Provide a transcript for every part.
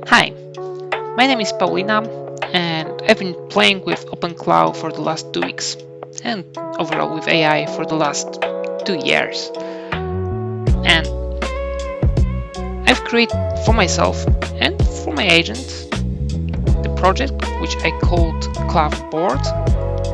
Hi, my name is Paulina, and I've been playing with OpenCloud for the last 2 weeks, and overall with AI for the last 2 years. And I've created for myself and for my agent the project which I called ClawBoard,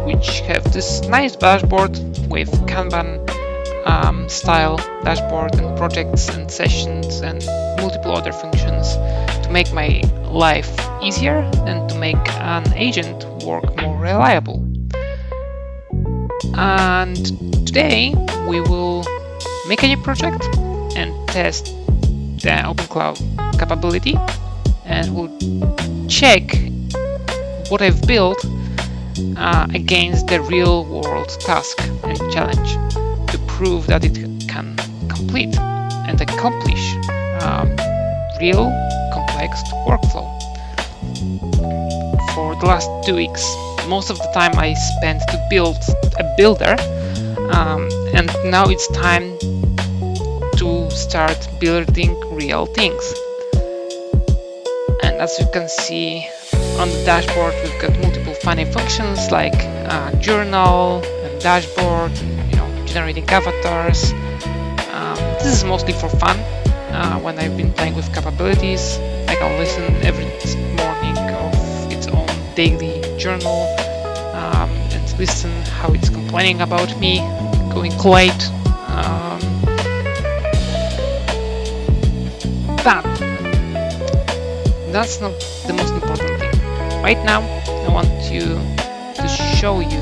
which have this nice dashboard with Kanban-style dashboard and projects and sessions and multiple other functions to make my life easier and to make an agent work more reliable. And today we will make a new project and test the OpenCloud capability, and we'll check what I've built against the real world task and challenge to prove that it can complete and accomplish real complex workflow. For the last 2 weeks, most of the time I spent to build a builder, and now it's time to start building real things. And as you can see on the dashboard, we've got multiple funny functions like journal and dashboard, and, generating avatars. This is mostly for fun. When I've been playing with capabilities, I can listen every morning of its own daily journal and listen how it's complaining about me going late. But that's not the most important thing. Right now, I want to show you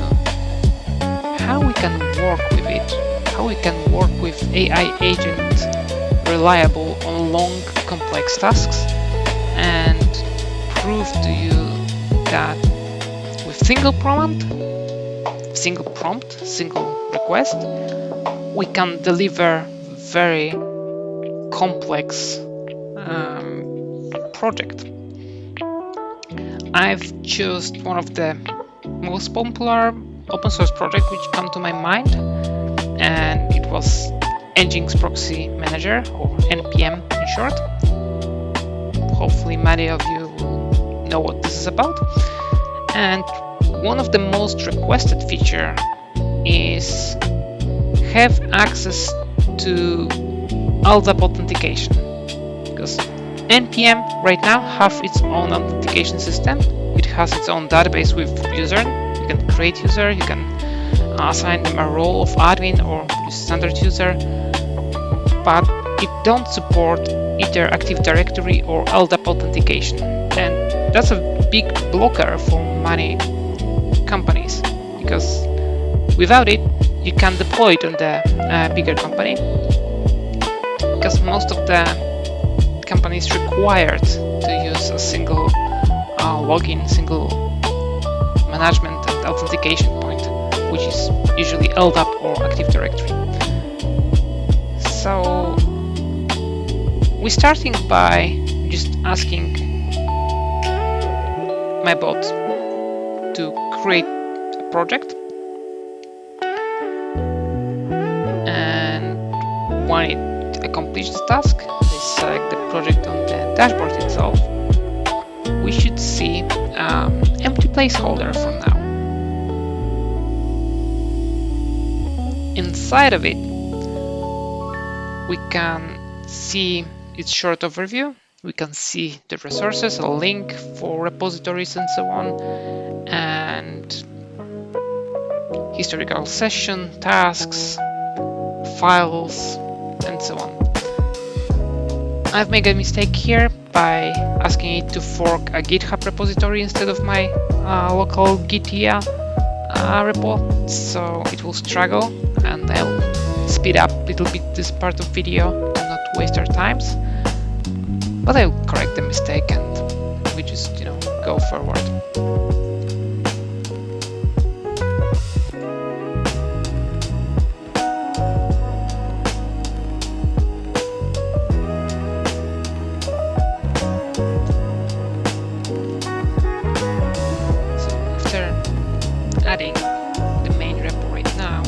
how we can work with it, how we can work with AI agent reliable on long, complex tasks, and prove to you that with single prompt, single request, we can deliver very complex project. I've chosen one of the most popular open source projects which come to my mind, and it was Nginx Proxy Manager, or NPM in short. Hopefully many of you will know what this is about. And one of the most requested feature is have access to LDAP authentication, because NPM right now have its own authentication system. It has its own database with user. You can create user, you can assign them a role of admin or use standard user, but it don't support either Active Directory or LDAP authentication, and that's a big blocker for many companies, because without it you can deploy it on the bigger company, because most of the companies required to use a single login, single management and authentication point, which is usually LDAP or Active Directory. So we're starting by just asking my bot to create a project, and when it accomplishes the task, they select the project on the dashboard itself. We should see empty placeholder for now. Inside of it, we can see its short overview. We can see the resources, a link for repositories and so on, and historical session, tasks, files, and so on. I've made a mistake here by asking it to fork a GitHub repository instead of my local Gitia repo, so it will struggle, and I'll speed up a little bit this part of video and not waste our times. But I'll correct the mistake and we just, go forward. Adding the main repo right now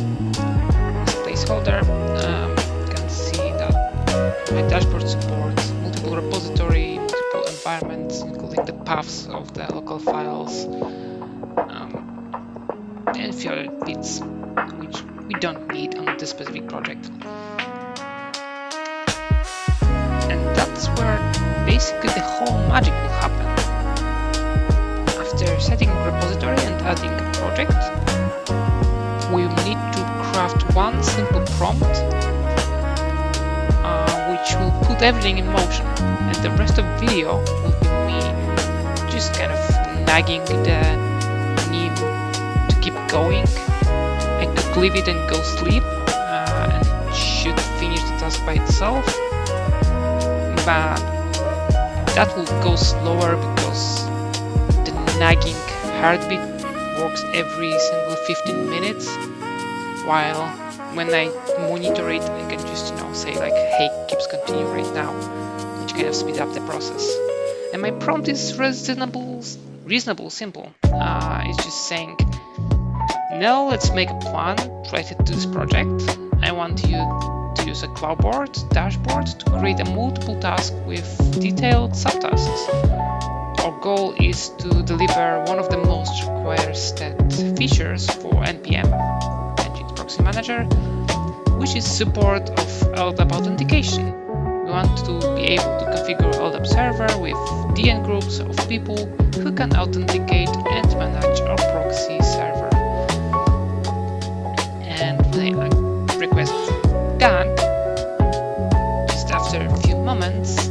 as placeholder, you can see that my dashboard supports multiple repository, multiple environments, including the paths of the local files, and a few other bits which we don't need on this specific project. And that's where basically the whole magic will happen. After setting a repository and adding a project, we will need to craft one simple prompt which will put everything in motion, and the rest of the video will be me just kind of nagging the Neem to keep going. I could leave it and go sleep and it should finish the task by itself, but that will go slower because the nagging heartbeat works every single 15 minutes, while when I monitor it, I can just say like, hey, keeps continue right now, which kind of speeds up the process. And my prompt is reasonable, simple. It's just saying, now let's make a plan related to this project. I want you to use a ClawBoard dashboard to create a multiple task with detailed subtasks. Our goal is to deliver one of the most requested features for NPM, Nginx Proxy Manager, which is support of LDAP authentication. We want to be able to configure LDAP server with DN groups of people who can authenticate and manage our proxy server. And when I request done, just after a few moments,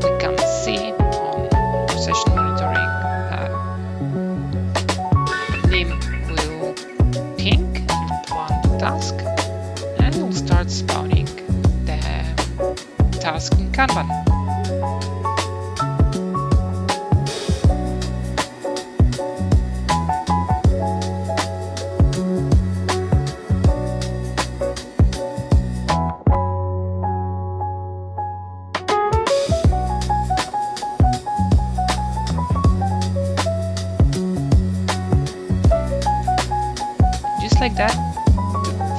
we can see on session monitoring that Neem will ping task and we'll start spawning the task in Kanban. Just like that,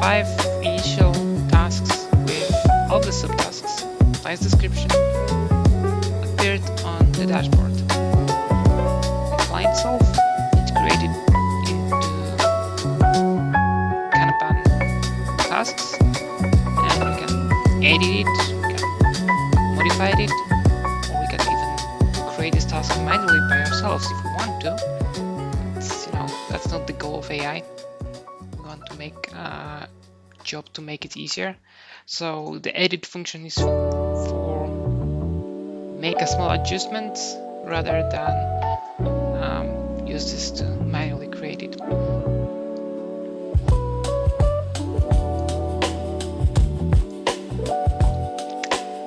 5 initial tasks with all the subtasks, nice description, appeared on the dashboard. The client itself integrated into Kanban tasks, and we can edit it, we can modify it, or we can even create this task manually by ourselves if we want to. It's, that's not the goal of AI. To make a job to make it easier. So the edit function is for make a small adjustments rather than use this to manually create it.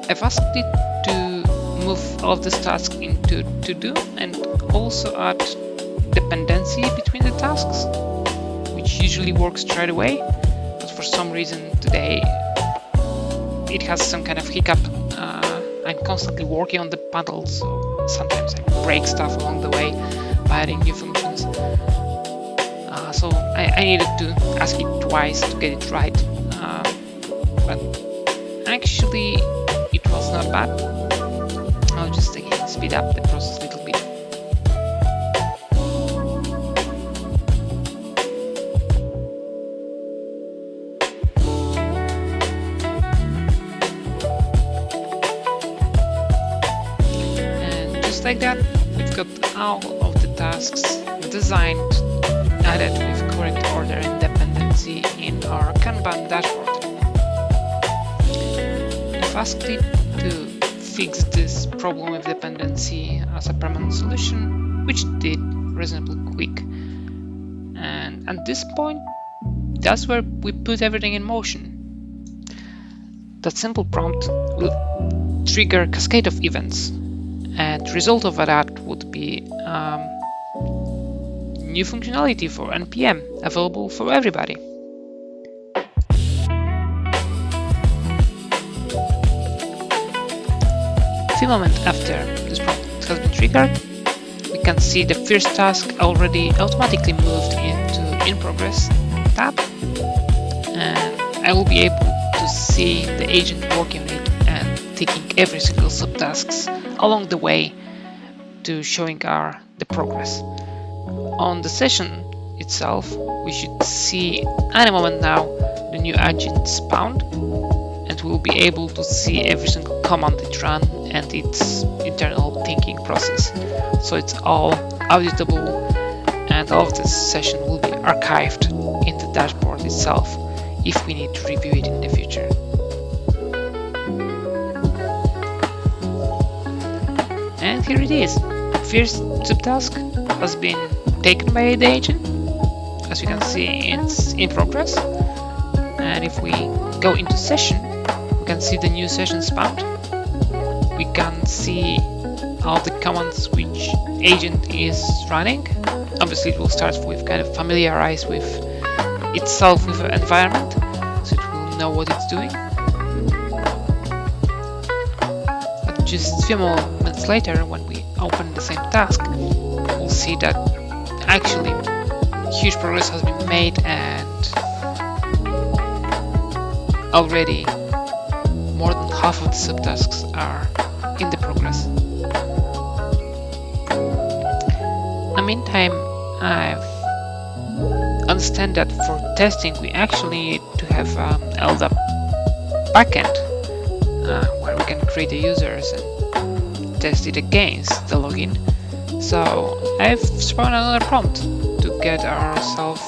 I've asked it to move all of this task into to-do and also add dependency between the tasks, which usually works straight away, but for some reason today it has some kind of hiccup. I'm constantly working on the bundle, so sometimes I break stuff along the way by adding new functions. So I needed to ask it twice to get it right, but actually it was not bad. I'll just again speed up the process a little bit. Like that, we've got all of the tasks designed, added with correct order and dependency in our Kanban dashboard. I've asked it to fix this problem with dependency as a permanent solution, which it did reasonably quick. And at this point, that's where we put everything in motion. That simple prompt will trigger a cascade of events. And the result of that would be new functionality for NPM available for everybody. A few moments after this prompt has been triggered, we can see the first task already automatically moved into In Progress tab, and I will be able to see the agent working on it and ticking every single subtasks along the way to showing the progress. On the session itself, we should see any moment now the new agent spawned, and we'll be able to see every single command it ran and its internal thinking process. So it's all auditable, and all of this session will be archived in the dashboard itself if we need to review it in the future. And here it is. First subtask has been taken by the agent. As you can see, it's in progress. And if we go into session, we can see the new session spawned. We can see all the commands which agent is running. Obviously, it will start with kind of familiarize with itself with the environment, so it will know what it's doing. But just a few more minutes later, when we open the same task, we'll see that actually huge progress has been made, and already more than half of the subtasks are in the progress. In the meantime, I've understand that for testing we actually need to have LDAP backend where we can create the users and test it against the login. So I've spawned another prompt to get ourselves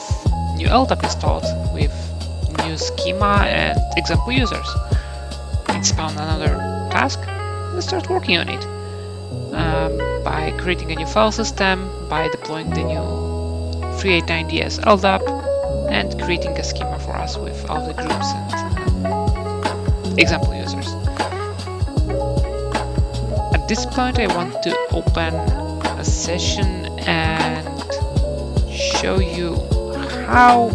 new LDAP installed with new schema and example users. It spawned another task. Let's start working on it by creating a new file system, by deploying the new 389DS LDAP, and creating a schema for us with all the groups and example users. At this point, I want to open a session and show you how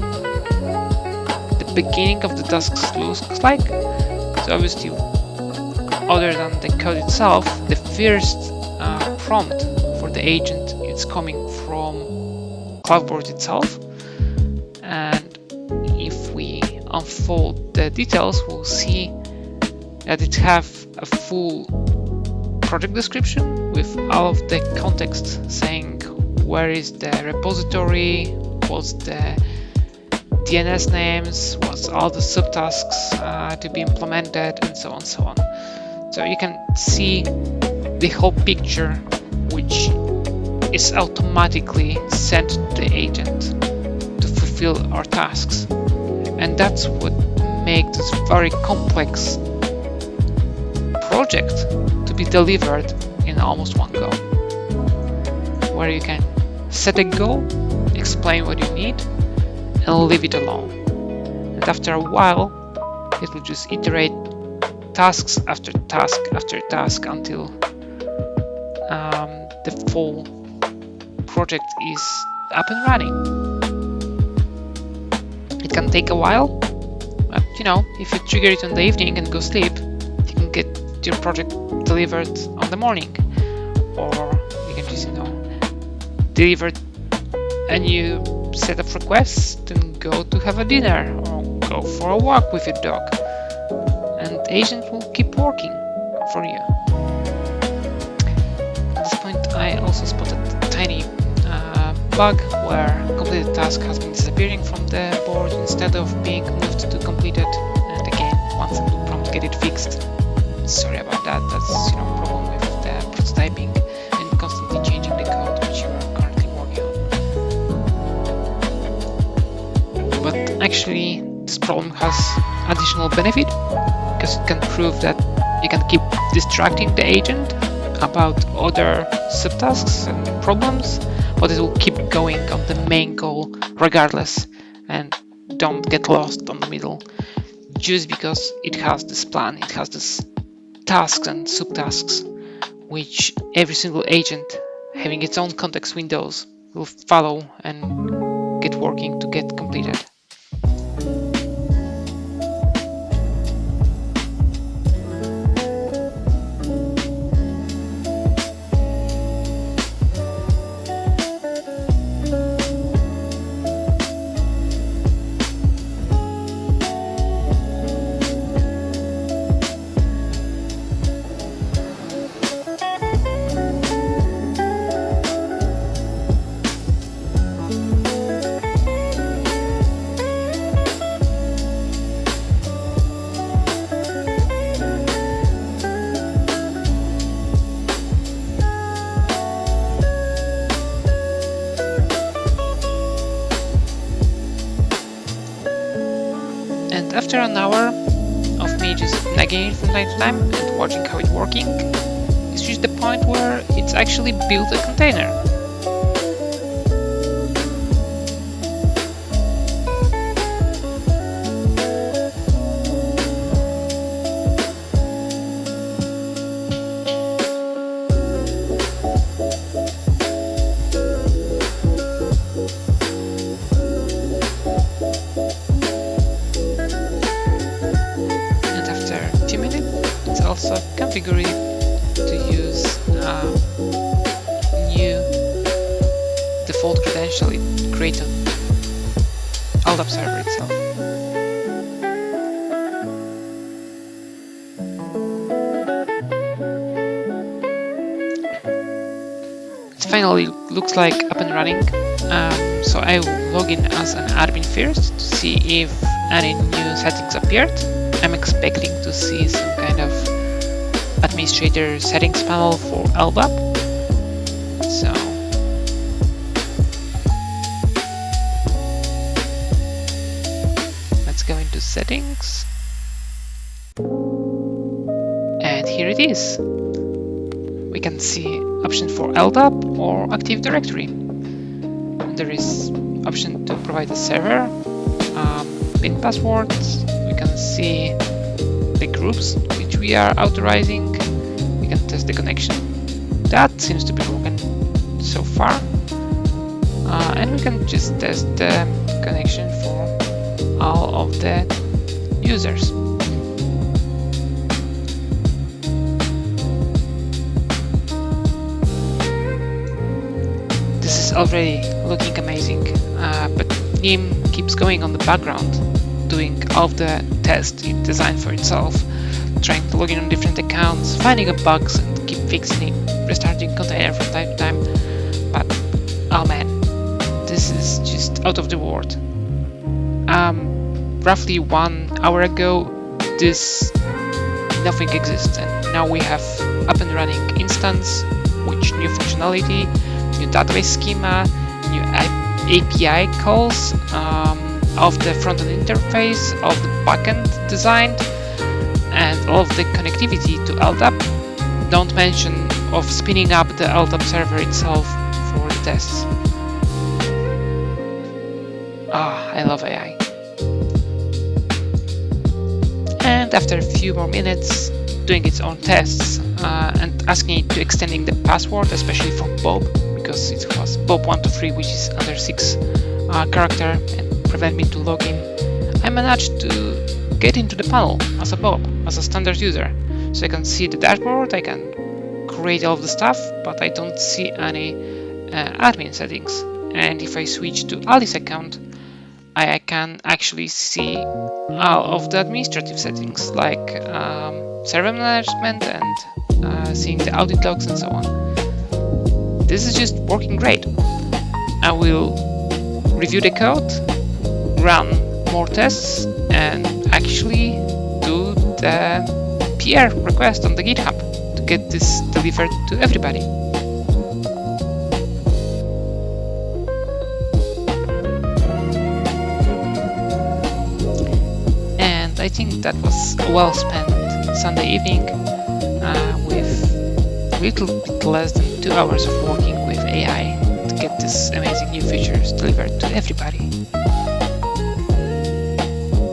the beginning of the tasks looks like. So obviously, other than the code itself, the first prompt for the agent is coming from ClawBoard itself, and if we unfold the details, we'll see that it has a full project description with all of the context saying where is the repository, what's the DNS names, what's all the subtasks to be implemented, and so on, so on. So you can see the whole picture, which is automatically sent to the agent to fulfill our tasks. And that's what makes this very complex project to be delivered in almost one go, where you can set a goal, explain what you need, and leave it alone. And after a while, it will just iterate tasks after task after task until the full project is up and running. It can take a while, but if you trigger it in the evening and go sleep, you can get your project delivered on the morning, or you can just deliver a new set of requests, then go to have a dinner or go for a walk with your dog, and the agent will keep working for you. At this point, I also spotted a tiny bug where completed task has been disappearing from the board instead of being moved to completed. And again, once I will prompt get it fixed. Sorry about that. That's a problem with the prototyping and constantly changing the code which you are currently working on. But actually, this problem has additional benefit because it can prove that you can keep distracting the agent about other subtasks and problems, but it will keep going on the main goal regardless, and don't get lost on the middle just because it has this plan, it has this tasks and subtasks which every single agent having its own context windows will follow and get working to get completed. plugging it from time to time and watching how it's working. It's reached the point where it's actually built a container. Also configure it to use new default credential it created on LDAP server itself. It finally looks like up and running, so I will log in as an admin first to see if any new settings appeared. I'm expecting to see some kind of administrator settings panel for LDAP. So let's go into settings, and here it is. We can see option for LDAP or Active Directory. There is option to provide a server, PIN passwords. We can see the groups which we are authorizing. We can test the connection. That seems to be broken so far. And we can just test the connection for all of the users. This is already looking amazing, but Nim keeps going on the background, doing all of the tests it designed for itself, trying to log in on different accounts, finding bugs and keep fixing it, restarting container from time to time. But oh man, this is just out of the world. Roughly 1 hour ago, nothing exists, and now we have up and running instance, which new functionality, new database schema, new API calls, of the front-end interface, of the backend designed, and all of the connectivity to LDAP. Don't mention of spinning up the LDAP server itself for the tests. I love AI. And after a few more minutes doing its own tests and asking it to extending the password, especially for Bob, because it was Bob123, which is under 6 character, and prevent me to log in, I managed to get into the panel as a Bob, as a standard user. So I can see the dashboard, I can create all of the stuff, but I don't see any admin settings. And if I switch to Ali's account, I can actually see all of the administrative settings, like server management and seeing the audit logs and so on. This is just working great. I will review the code, run more tests, and actually do the PR request on the GitHub to get this delivered to everybody. And I think that was a well-spent Sunday evening with a little bit less than 2 hours of working with AI to get these amazing new features delivered to everybody.